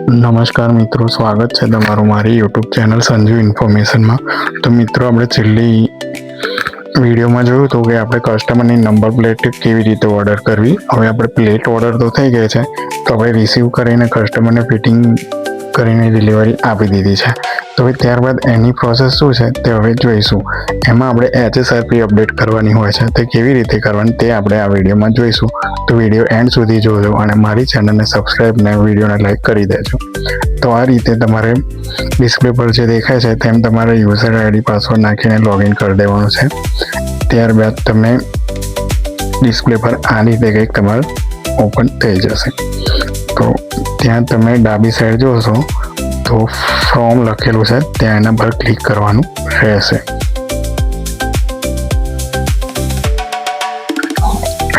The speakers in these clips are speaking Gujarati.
નમસ્કાર મિત્રો, સ્વાગત છે તમારું મારી યુટ્યુબ ચેનલ સંજુ ઇન્ફોર્મેશનમાં। તો મિત્રો, આપણે છેલ્લી વિડીયોમાં જોયું હતું કે આપણે કસ્ટમરની નંબર પ્લેટ કેવી રીતે ઓર્ડર કરવી। હવે આપણે પ્લેટ ઓર્ડર તો થઈ ગઈ છે, તો હવે રિસીવ કરીને કસ્ટમરને ફિટિંગ કરીને ડિલિવરી આપી દીધી છે। તો હવે ત્યારબાદ એની પ્રોસેસ શું છે તે હવે જોઈશું। એમાં આપણે HSRP અપડેટ કરવાની હોય છે, તે કેવી રીતે કરવાની તે આપણે આ વિડીયોમાં જોઈશું। તો વિડીયો એન્ડ સુધી જોજો અને મારી ચેનલને સબસ્ક્રાઈબ ને વિડીયોને લાઈક કરી દેજો। તો આ રીતે તમારે ડિસ્પ્લે પર જે દેખાય છે તેમ તમારે યુઝર આઈડી પાસવર્ડ નાખીને લોગિન કરી દેવાનું છે। ત્યારબાદ તમે ડિસ્પ્લે પર આ રીતે કંઈક તમારે ઓપન થઈ જશે। તો ત્યાં તમે ડાબી સાઈડ જોશો તો ફ્રોમ લખેલું છે, ત્યાં એના પર ક્લિક કરવાનું રહેશે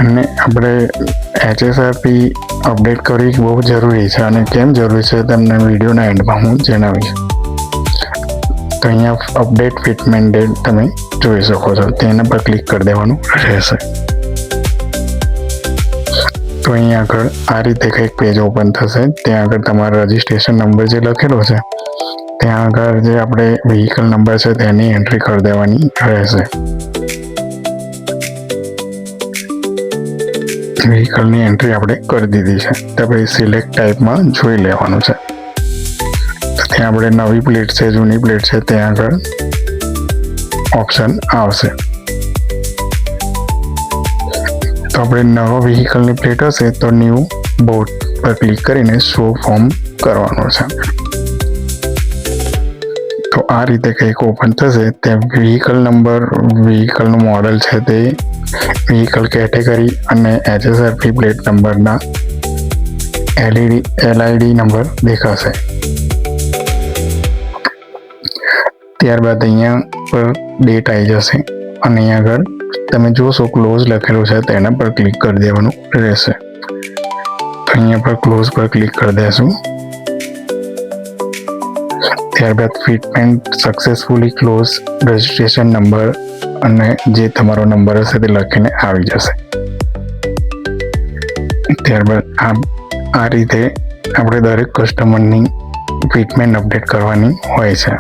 અને આપણે HSRP અપડેટ કરવી બહુ જરૂરી છે અને કેમ જરૂરી છે તમને વિડીયોના એન્ડમાં હું જણાવીશ। તો અહીંયા અપડેટ ફિટમેન્ટ ડેટ તમે જોઈ શકો છો, તેના પર ક્લિક કરી દેવાનું રહેશે। તો અહીંયા આગળ આ રીતે કંઈક પેજ ઓપન થશે। ત્યાં આગળ તમારો રજિસ્ટ્રેશન નંબર જે લખેલો છે ત્યાં આગળ જે આપણે વ્હીકલ નંબર છે તેની એન્ટ્રી કરી દેવાની રહેશે। વ્હીકલની એન્ટ્રી આપણે કરી દીધી છે, તો પછી સિલેક્ટ ટાઈપમાં જોઈ લેવાનું છે। તો ત્યાં આપણે નવી પ્લેટ છે, જૂની પ્લેટ છે, ત્યાં આગળ ઓપ્શન આવશે। તો આપણે નવા વ્હીકલની પ્લેટ હશે તો ન્યૂ બોર્ડ પર ક્લિક કરીને શો ફોર્મ કરવાનું છે। તો આ રીતે કંઈક ઓપન થશે। ત્યાં વ્હીકલ નંબર, વ્હીકલનું મોડલ છે તે, વ્હીકલ કેટેગરી અને HSRP પ્લેટ નંબરના LID નંબર દેખાશે। ત્યારબાદ અહીંયા પર ડેટ આવી જશે અને અહીંયા આગળ તમે જોશો ક્લોઝ લખેલું છે, તેના પર ક્લિક કરી દેવાનું રહેશે। તો અહીંયા પર ક્લોઝ પર ક્લિક કરી દેશું। ત્યારબાદ fitment successfully close, registration number અને જે તમારો નંબર હશે તે લખીને આવી જશે। ત્યારબાદ આ રીતે આપણે દરેક કસ્ટમરની ફિટમેન્ટ અપડેટ કરવાની હોય છે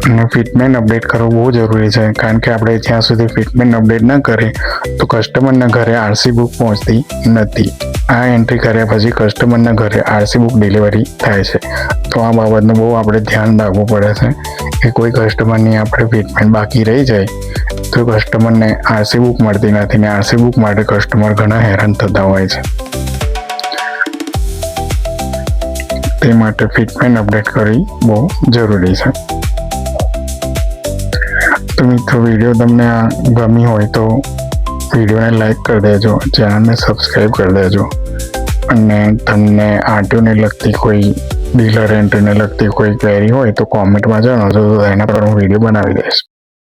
અને ફિટમેન્ટ અપડેટ કરવું બહુ જરૂરી છે, કારણ કે આપણે જ્યાં સુધી ફિટમેન્ટ અપડેટ ન કરીએ તો કસ્ટમરના ઘરે RC બુક પહોંચતી નથી। આ એન્ટ્રી કર્યા પછી કસ્ટમરના ઘરે RC બુક ડિલિવરી થાય છે। તો આ બાબતનું બહુ આપણે ધ્યાન રાખવું પડે છે કે કોઈ કસ્ટમરની આપણે ફિટમેન્ટ બાકી રહી જાય તો કસ્ટમરને RC બુક મળતી નથી ને RC બુક માટે કસ્ટમર ઘણા હેરાન થતા હોય છે। તે માટે ફિટમેન્ટ અપડેટ કરવી બહુ જરૂરી છે। તો મિત્રો, વિડીયો તમને આ ગમી હોય તો વિડીયોને લાઈક કરી દેજો, ચેનલને સબસ્ક્રાઈબ કરી દેજો અને તમને RTOને લગતી કોઈ ડીલર એન્ટ્રીને લગતી કોઈ ક્વેરી હોય તો કોમેન્ટમાં જણાવજો, તો એના પર હું વિડીયો બનાવી દઈશ।